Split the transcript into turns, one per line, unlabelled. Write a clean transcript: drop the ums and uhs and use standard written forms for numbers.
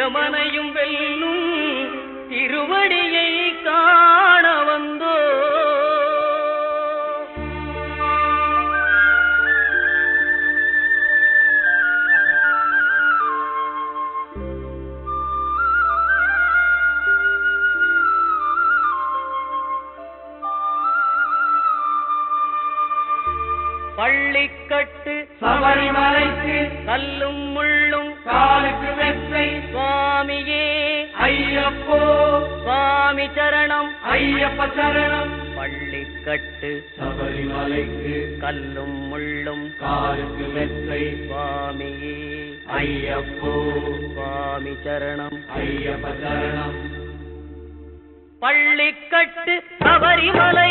யமனையும் வெல்லும் திருவடியை காண வந்தோ. பள்ளிக்கட்டு
சபரிமலைக்கு
கல்லும் முள்ளும்
காலுக்கு மெத்தை
சுவாமியே
ஐயப்போ
சுவாமி சரணம்
ஐயப்ப சரணம்.
பள்ளிக்கட்டு
சபரிமலைக்கு
கல்லும் முள்ளும்
காலுக்கு மெத்தை
சுவாமியே
ஐயப்போ
சுவாமி சரணம்
ஐயப்ப சரணம்.
பள்ளிக்கட்டு சபரிமலை